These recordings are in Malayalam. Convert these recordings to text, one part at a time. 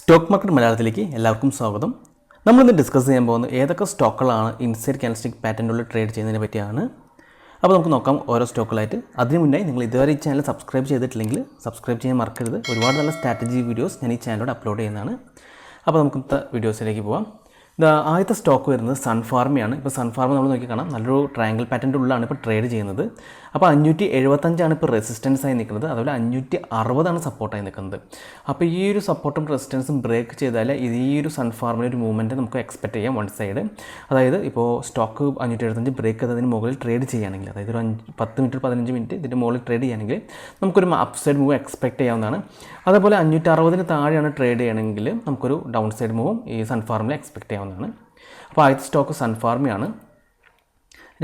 സ്റ്റോക്ക് മാർക്കറ്റ് മലയാളത്തിലേക്ക് എല്ലാവർക്കും സ്വാഗതം. നമ്മളിന്ന് ഡിസ്കസ് ചെയ്യാൻ പോകുന്നത് ഏതൊക്കെ സ്റ്റോക്കുകളാണ് ഇൻസൈഡ് ക്യാൻഡിൽസ്റ്റിക് പാറ്റേണിലുള്ള ട്രേഡ് ചെയ്യുന്നതിനെ പറ്റിയാണ്. അപ്പോൾ നമുക്ക് നോക്കാം ഓരോ സ്റ്റോക്കുകളായിട്ട്. അതിനു മുന്നേ നിങ്ങൾ ഇതുവരെ ഈ ചാനൽ സബ്സ്ക്രൈബ് ചെയ്തിട്ടില്ലെങ്കിൽ സബ്സ്ക്രൈബ് ചെയ്യാൻ മറക്കരുത്. ഒരുപാട് നല്ല സ്ട്രാറ്റജി വീഡിയോസ് ഞാൻ ഈ ചാനലിലൂടെ അപ്ലോഡ് ചെയ്യുന്നതാണ്. അപ്പോൾ നമുക്ക് ഇന്നത്തെ വീഡിയോസിലേക്ക് പോകാം. ആദ്യത്തെ സ്റ്റോക്ക് വരുന്നത് സൺഫാർമയാണ്. ഇപ്പോൾ സൺഫാർമ നമ്മൾ നോക്കി കാണാം, നല്ലൊരു ട്രയാങ്കിൾ പാറ്റേണിൻ്റെ ഉള്ളിലാണ് ഇപ്പോൾ ട്രേഡ് ചെയ്യുന്നത്. അപ്പോൾ 575 ഇപ്പോൾ റെസിസ്റ്റൻസ് ആയി നിൽക്കുന്നത്, അതുപോലെ 560 സപ്പോർട്ടായി നിൽക്കുന്നത്. അപ്പോൾ ഈ ഒരു സപ്പോർട്ടും റെസിസ്റ്റൻസും ബ്രേക്ക് ചെയ്താൽ ഈ ഒരു സൺഫാർമിൻ്റെ ഒരു മൂവ്മെൻറ്റ് നമുക്ക് എക്സ്പെക്ട് ചെയ്യാം വൺ സൈഡ്. അതായത് ഇപ്പോൾ സ്റ്റോക്ക് 575 ബ്രേക്ക് ചെയ്തതിന് മുകളിൽ ട്രേഡ് ചെയ്യുകയാണെങ്കിൽ, അതായത് ഒരു 10 മിനിറ്റ് 15 മിനിറ്റ് ഇതിൻ്റെ മുകളിൽ ട്രേഡ് ചെയ്യുകയാണെങ്കിൽ നമുക്കൊരു അപ്പ് സൈഡ് മൂവ് എക്സ്പെക്ട് ചെയ്യാവുന്നതാണ്. അതേപോലെ 560 താഴെയാണ് ട്രേഡ് ചെയ്യണമെങ്കിൽ നമുക്കൊരു ഡൗൺ സൈഡ് മൂവും ഈ സൺഫാർമിൽ എക്സ്പെക്ട് ചെയ്യാവുന്നതാണ്. അപ്പോൾ ആദ്യത്തെ സ്റ്റോക്ക് സൺഫാർമയാണ്.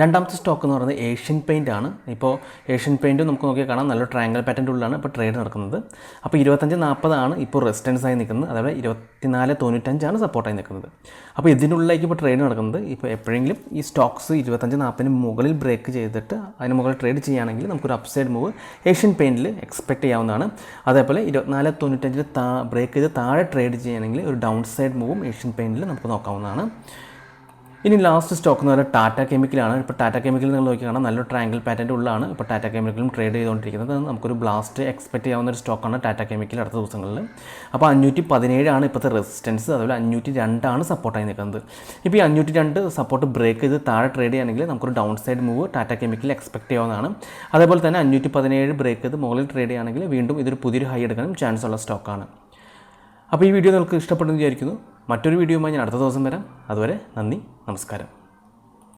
രണ്ടാമത്തെ സ്റ്റോക്ക് എന്ന് പറയുന്നത് ഏഷ്യൻ പെയിൻ്റ് ആണ്. ഇപ്പോൾ ഏഷ്യൻ പെയിൻറ്റ് നമുക്ക് നോക്കിയാൽ കാണാം, നല്ല ട്രയാങ്കിൾ പാറ്റേണിൻ്റെ ഉള്ളിലാണ് ഇപ്പോൾ ട്രേഡ് നടക്കുന്നത്. അപ്പോൾ 25.40 ഇപ്പോൾ റെസിസ്റ്റൻസ് ആയി നിൽക്കുന്നത്, അതുപോലെ 24.95 സപ്പോർട്ടായി നിൽക്കുന്നത്. അപ്പോൾ ഇതിനുള്ളിലേക്ക് ഇപ്പോൾ ട്രേഡ് നടക്കുന്നത്. ഇപ്പോൾ എപ്പോഴെങ്കിലും ഈ സ്റ്റോക്സ് 25.40 മുകളിൽ ബ്രേക്ക് ചെയ്തിട്ട് അതിന് മുകളിൽ ട്രേഡ് ചെയ്യുകയാണെങ്കിൽ നമുക്കൊരു അപ്സൈഡ് മൂവ് ഏഷ്യൻ പെയിൻറ്റിൽ എക്സ്പെക്ട് ചെയ്യാവുന്നതാണ്. അതേപോലെ 24.95 ബ്രേക്ക് ചെയ്ത് താഴെ ട്രേഡ് ചെയ്യുകയാണെങ്കിൽ ഒരു ഡൗൺ സൈഡ് മൂവും ഏഷ്യൻ പെയിൻറ്റിൽ നമുക്ക് നോക്കാവുന്നതാണ്. ഇനി ലാസ്റ്റ് സ്റ്റോക്ക് എന്ന് പറയുന്നത് ടാറ്റ കെമിക്കലാണ്. ഇപ്പോൾ ടാറ്റ കെമിക്കൽ നിങ്ങൾ നോക്കി കാണാം, നല്ലൊരു ട്രയാങ്കിൾ പാറ്റേണിൻ്റെ ഉള്ളിലാണ് ഇപ്പോൾ ടാറ്റ കെമിക്കലും ട്രേഡ് ചെയ്തുകൊണ്ടിരിക്കുന്നത്. നമുക്കൊരു ബ്ലാസ്റ്റ് എക്സ്പെക്ട് ചെയ്യാവുന്ന ഒരു സ്റ്റോക്കാണ് ടാറ്റ കെമിക്കൽ അടുത്ത ദിവസങ്ങളിൽ. അപ്പോൾ 517 ഇപ്പോഴത്തെ റെസിസ്റ്റൻസ്, അതുപോലെ 502 സപ്പോർട്ടായി നിൽക്കുന്നത്. ഇപ്പോൾ ഈ 502 സപ്പോർട്ട് ബ്രേക്ക് ചെയ്ത് താഴെ ട്രേഡ് ചെയ്യുകയാണെങ്കിൽ നമുക്കൊരു down side move Tata chemical expect ചെയ്യാവുന്നതാണ്. അതേപോലെ തന്നെ 517 ബ്രേക്ക് ചെയ്ത് മുകളിൽ ട്രേഡ് ചെയ്യുകയാണെങ്കിൽ വീണ്ടും ഇതൊരു പുതിയൊരു ഹൈ എടുക്കാനും ചാൻസ് ഉള്ള സ്റ്റോക്കാണ്. അപ്പോൾ ഈ വീഡിയോ നിങ്ങൾക്ക് ഇഷ്ടപ്പെടുമെന്ന് വിചാരിക്കുന്നു. മറ്റൊരു വീഡിയോയുമായി ഞാൻ അടുത്ത ദിവസം വരാം. അതുവരെ നന്ദി, നമസ്കാരം.